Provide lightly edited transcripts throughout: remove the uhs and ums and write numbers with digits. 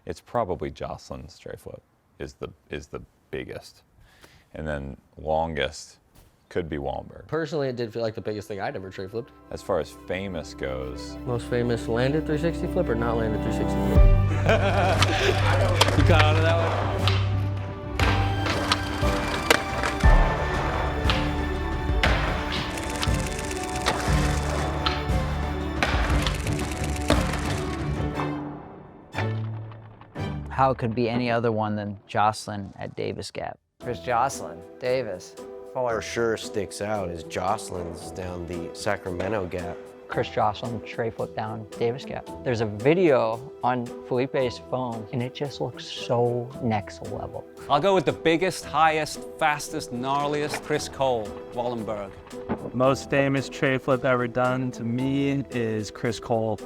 It's probably Jocelyn's tray flip is the biggest. And then longest could be Wallenberg. Personally, it did feel like the biggest thing I'd ever tray flipped. As far as famous goes. Most famous landed 360 flip or not landed 360 flip? You caught on to that one? How it could be any other one than Jocelyn at Davis Gap. Chris Jocelyn, Davis. For sure sticks out is Jocelyn's down the Sacramento Gap. Chris Jocelyn tray flip down Davis Gap. There's a video on Felipe's phone, and it just looks so next level. I'll go with the biggest, highest, fastest, gnarliest, Chris Cole, Wallenberg. Most famous tray flip ever done to me is Chris Cole,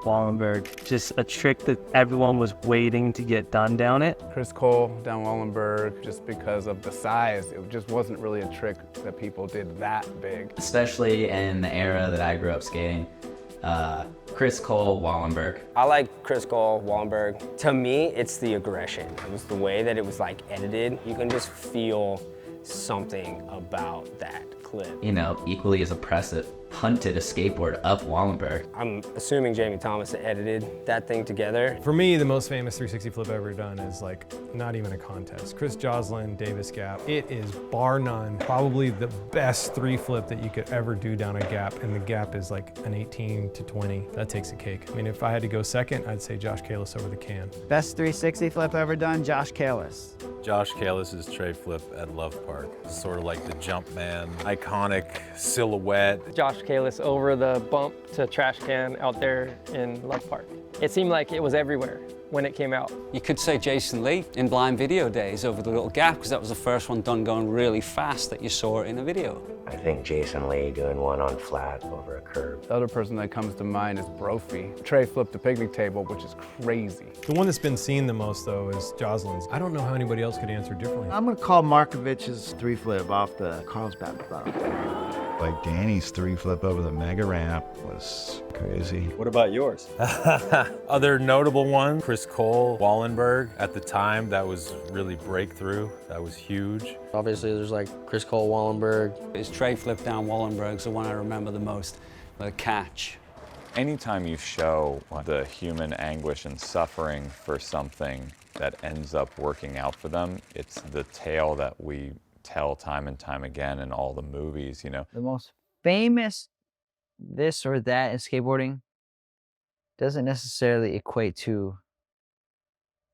Wallenberg. Just a trick that everyone was waiting to get done down it. Chris Cole down Wallenberg, just because of the size. It just wasn't really a trick that people did that big. Especially in the era that I grew up skating. Chris Cole, Wallenberg. I like Chris Cole, Wallenberg. To me, it's the aggression. It was the way that it was like edited. You can just feel something about that clip. You know, equally as impressive, punted a skateboard up Wallenberg. I'm assuming Jamie Thomas edited that thing together. For me, the most famous 360 flip ever done is like not even a contest. Chris Jocelyn, Davis Gap. It is bar none, probably the best three flip that you could ever do down a gap, and the gap is like an 18 to 20. That takes a cake. I mean, if I had to go second, I'd say Josh Kalis over the can. Best 360 flip ever done, Josh Kalis. Josh Kalis's tray flip at Love Park. Sort of like the jump man, iconic silhouette. Josh Kalis over the bump to trash can out there in Love Park. It seemed like it was everywhere when it came out. You could say Jason Lee in Blind Video days over the little gap, because that was the first one done going really fast that you saw in a video. I think Jason Lee doing one on flat over a curb. The other person that comes to mind is Brophy. Trey flipped a picnic table, which is crazy. The one that's been seen the most though is Jocelyn's. I don't know how anybody else could answer differently. I'm gonna call Markovich's three flip off the Carlsbad bottom. Like Danny's three flip over the mega ramp was crazy. What about yours? Other notable one, Chris Cole, Wallenberg. At the time, that was really breakthrough. That was huge. Obviously, there's like Chris Cole, Wallenberg. His tray flip down Wallenberg's the one I remember the most, the catch. Anytime you show the human anguish and suffering for something that ends up working out for them, it's the tale that we tell time and time again in all the movies, you know. The most famous this or that in skateboarding doesn't necessarily equate to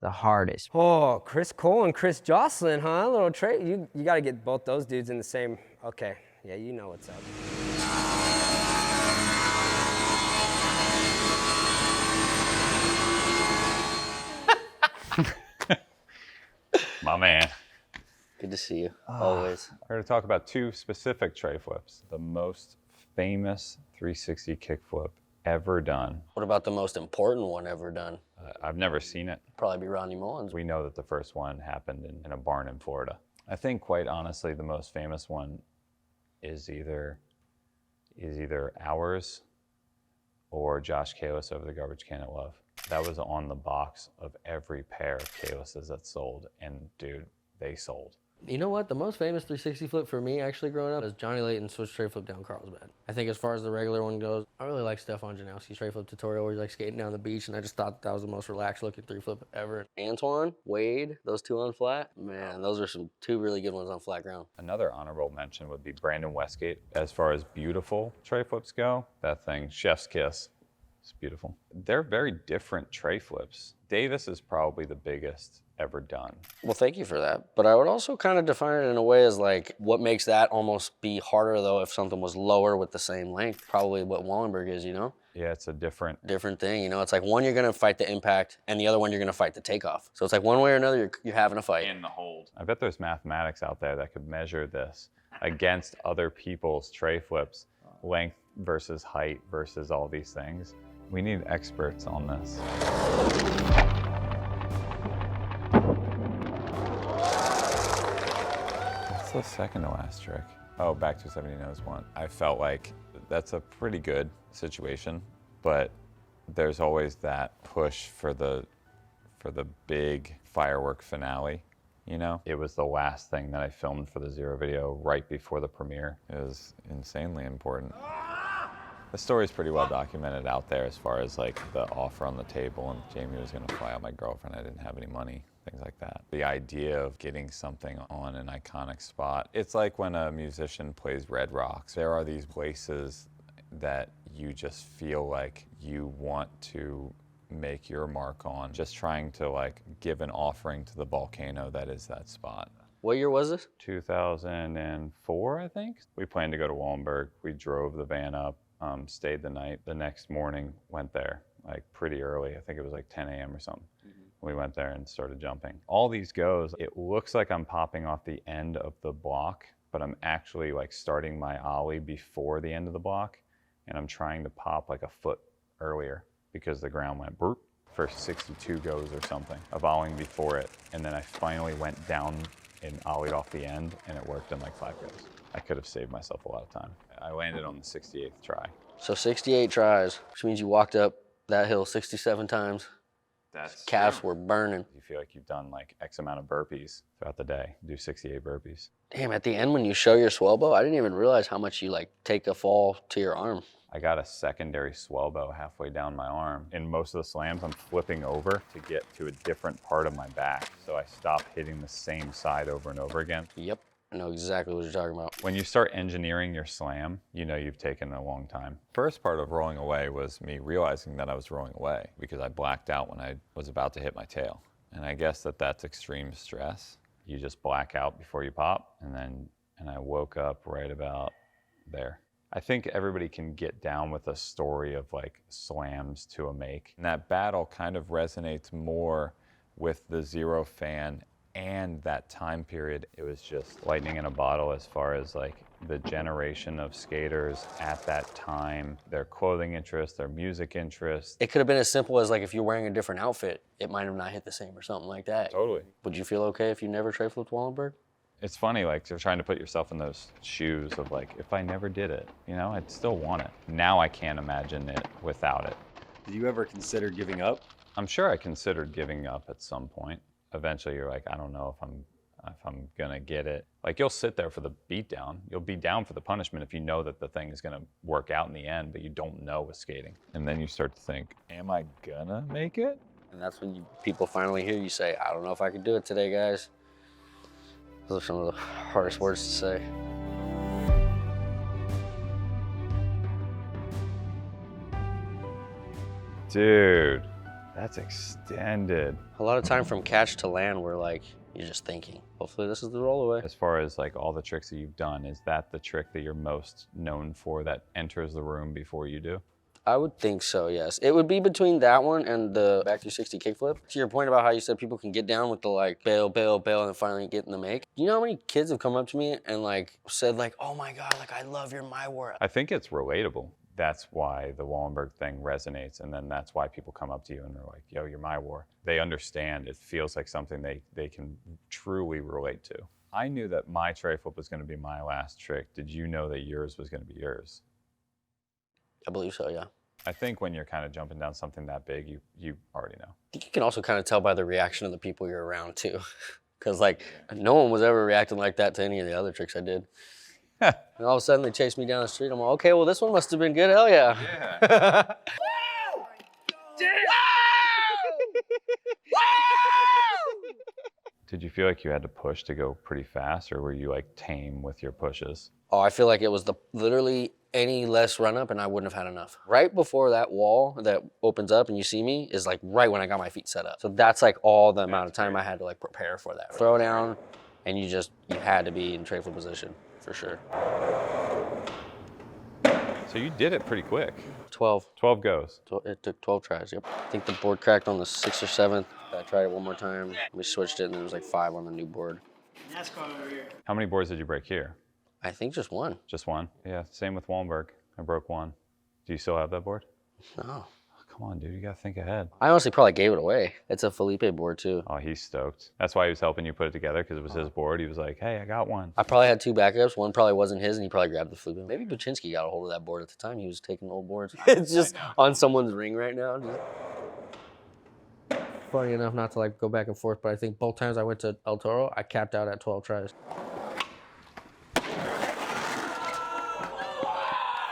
the hardest. Oh, Chris Cole and Chris Jocelyn, huh? Little Trey, you got to get both those dudes in the same. Okay, yeah, you know what's up. My man. Good to see you, always. We're going to talk about two specific tray flips. The most famous 360 kickflip ever done. What about the most important one ever done? I've never seen it. Probably be Rodney Mullins. We know that the first one happened in a barn in Florida. I think, quite honestly, the most famous one is either ours or Josh Kalis over the garbage can at Love. That was on the box of every pair of Kalises that sold, and dude, they sold. You know what? The most famous 360 flip for me actually growing up is Johnny Layton's switch tray flip down Carlsbad. I think as far as the regular one goes, I really like Stefan Janowski's tray flip tutorial where he's like skating down the beach, and I just thought that was the most relaxed looking three flip ever. Antoine, Wade, those two on flat, man, those are two really good ones on flat ground. Another honorable mention would be Brandon Westgate. As far as beautiful tray flips go, that thing, chef's kiss. It's beautiful. They're very different tray flips. Davis is probably the biggest ever done. Well, thank you for that. But I would also kind of define it in a way as like, what makes that almost be harder though if something was lower with the same length? Probably what Wallenberg is, you know? Yeah, it's a different thing, you know? It's like one, you're gonna fight the impact, and the other one, you're gonna fight the takeoff. So it's like one way or another, you're having a fight. in the hold. I bet there's mathematics out there that could measure this against other people's tray flips, length versus height versus all these things. We need experts on this. What's the second to last trick? Oh, back to 70 nose one. I felt like that's a pretty good situation, but there's always that push for the for the big firework finale. You know, it was the last thing that I filmed for the Zero video right before the premiere. It was insanely important. The story's pretty well documented out there as far as like the offer on the table and Jamie was gonna fly out my girlfriend, I didn't have any money, things like that. The idea of getting something on an iconic spot, it's like when a musician plays Red Rocks. There are these places that you just feel like you want to make your mark on, just trying to like give an offering to the volcano that is that spot. What year was this? 2004, I think. We planned to go to Wallenberg. We drove the van up, stayed the night. The next morning, went there like pretty early. I think it was like 10 a.m. or something. We went there and started jumping. All these goes, it looks like I'm popping off the end of the block, but I'm actually like starting my ollie before the end of the block, and I'm trying to pop like a foot earlier because the ground went burp for 62 goes or something, of ollieing before it. And then I finally went down and ollied off the end, and it worked in like 5 goes. I could have saved myself a lot of time. I landed on the 68th try. So 68 tries, which means you walked up that hill 67 times. That's calves were burning. You feel like you've done like X amount of burpees throughout the day. Do 68 burpees. Damn, at the end when you show your swell bow, I didn't even realize how much you like take a fall to your arm. I got a secondary swell bow halfway down my arm. In most of the slams, I'm flipping over to get to a different part of my back. So I stop hitting the same side over and over again. Yep, I know exactly what you're talking about. When you start engineering your slam, you know you've taken a long time. First part of rolling away was me realizing that I was rolling away because I blacked out when I was about to hit my tail. And I guess that's extreme stress. You just black out before you pop, and I woke up right about there. I think everybody can get down with a story of like slams to a make. And that battle kind of resonates more with the Zero fan and that time period. It was just lightning in a bottle as far as like the generation of skaters at that time, their clothing interest, their music interest. It could have been as simple as like if you're wearing a different outfit, it might have not hit the same or something like that. Totally. Would you feel okay if you never tray flipped Wallenberg? It's funny, like you're trying to put yourself in those shoes of like, if I never did it, you know, I'd still want it. Now I can't imagine it without it. Did you ever consider giving up? I'm sure I considered giving up at some point. Eventually you're like, I don't know if I'm gonna get it. Like you'll sit there for the beatdown. You'll be down for the punishment if you know that the thing is gonna work out in the end, but you don't know with skating. And then you start to think, am I gonna make it? And that's when people finally hear you say, I don't know if I can do it today, guys. Those are some of the hardest words to say. Dude, that's extended. A lot of time from catch to land, we're like, you're just thinking, hopefully this is the rollaway. As far as like all the tricks that you've done, is that the trick that you're most known for that enters the room before you do? I would think so, yes. It would be between that one and the back 360 kickflip. To your point about how you said people can get down with the like bail, bail, bail, and then finally get in the make. You know how many kids have come up to me and like said like, oh my God, like I love your My War. I think it's relatable. That's why the Wallenberg thing resonates, and then that's why people come up to you and they're like, yo, you're My War. They understand. It feels like something they can truly relate to. I knew that my tray flip was gonna be my last trick. Did you know that yours was gonna be yours? I believe so, yeah. I think when you're kind of jumping down something that big, you already know. I think you can also kind of tell by the reaction of the people you're around too. Cause like no one was ever reacting like that to any of the other tricks I did. And all of a sudden they chased me down the street. I'm like, okay, well this one must have been good, hell yeah. Yeah. Did you feel like you had to push to go pretty fast, or were you like tame with your pushes? Oh, I feel like it was literally any less run up and I wouldn't have had enough. Right before that wall that opens up and you see me is like right when I got my feet set up. So that's like all the amount of time I had to like prepare for that. Throw down and you had to be in tray flip position for sure. So you did it pretty quick. 12. 12 goes. It took 12 tries, yep. I think the board cracked on the 6th or 7th. I tried it one more time. We switched it and there was like 5 on the new board. How many boards did you break here? I think just 1. Just 1? Yeah, same with Wallenberg. I broke 1. Do you still have that board? No. Oh, come on, dude, you gotta think ahead. I honestly probably gave it away. It's a Felipe board too. Oh, he's stoked. That's why he was helping you put it together, because it was his board. He was like, hey, I got one. I probably had 2 backups. One probably wasn't his and he probably grabbed the Felipe. Maybe Buczynski got a hold of that board at the time. He was taking old boards. It's just on someone's ring right now. funny enough, not to like go back and forth, but I think both times I went to El Toro, I capped out at 12 tries.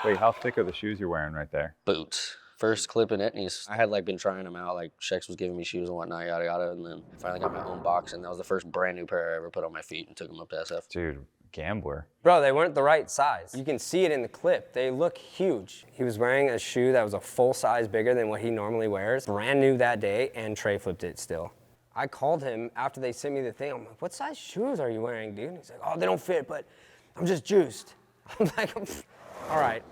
Wait, how thick are the shoes you're wearing right there? Boots. First clip in Etnies. I had like been trying them out, like Shex was giving me shoes and whatnot, yada yada, and then finally got my own box, and that was the first brand new pair I ever put on my feet and took them up to SF. Dude, gambler. Bro, they weren't the right size. You can see it in the clip. They look huge. He was wearing a shoe that was a full size bigger than what he normally wears. Brand new that day, and tray flipped it still. I called him after they sent me the thing. I'm like, what size shoes are you wearing, dude? He's like, oh, they don't fit, but I'm just juiced. I'm like, all right,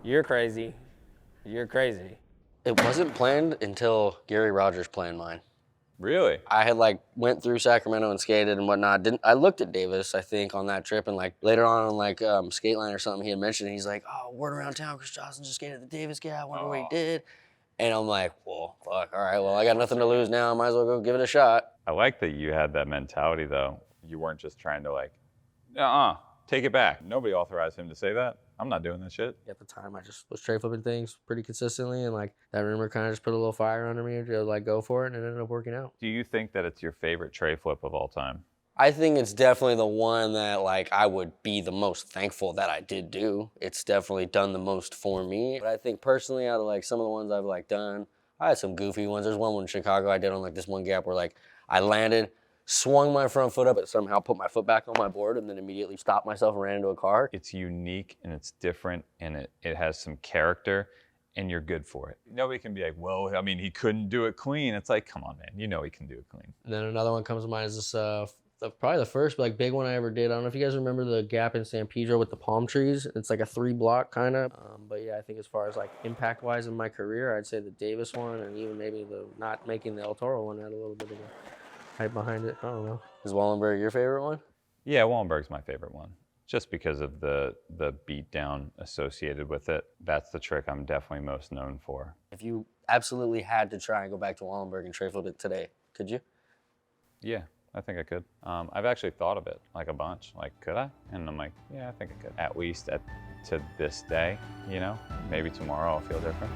you're crazy. You're crazy. It wasn't planned until Gary Rogers planned mine. Really? I had like went through Sacramento and skated and whatnot. I looked at Davis, I think, on that trip, and like later on like skate line or something, he had mentioned it. He's like, oh, word around town, Chris Johnson just skated the Davis Gap. I wonder what he did. And I'm like, well, fuck, all right, well, I got nothing to lose now. I might as well go give it a shot. I like that you had that mentality though. You weren't just trying to like, take it back. Nobody authorized him to say that. I'm not doing this shit. At the time, I just was tray flipping things pretty consistently, and like that rumor kind of just put a little fire under me to like go for it, and it ended up working out. Do you think that it's your favorite tray flip of all time? I think it's definitely the one that like I would be the most thankful that I did do. It's definitely done the most for me. But I think personally, out of like some of the ones I've like done, I had some goofy ones. There's one in Chicago I did on like this one gap where like I landed, swung my front foot up, but somehow put my foot back on my board and then immediately stopped myself and ran into a car. It's unique and it's different and it has some character and you're good for it. Nobody can be like, well, I mean, he couldn't do it clean. It's like, come on, man, you know he can do it clean. And then another one comes to mind is this, probably the first like big one I ever did. I don't know if you guys remember the gap in San Pedro with the palm trees. It's like a 3-block kind of. But yeah, I think as far as like impact-wise in my career, I'd say the Davis one and even maybe the not making the El Toro one had a little bit of a hype behind it. I don't know. Is Wallenberg your favorite one? Yeah, Wallenberg's my favorite one. Just because of the beat down associated with it. That's the trick I'm definitely most known for. If you absolutely had to try and go back to Wallenberg and tray flip it today, could you? Yeah, I think I could. I've actually thought of it like a bunch. Like, could I? And I'm like, yeah, I think I could. At least to this day, you know? Maybe tomorrow I'll feel different.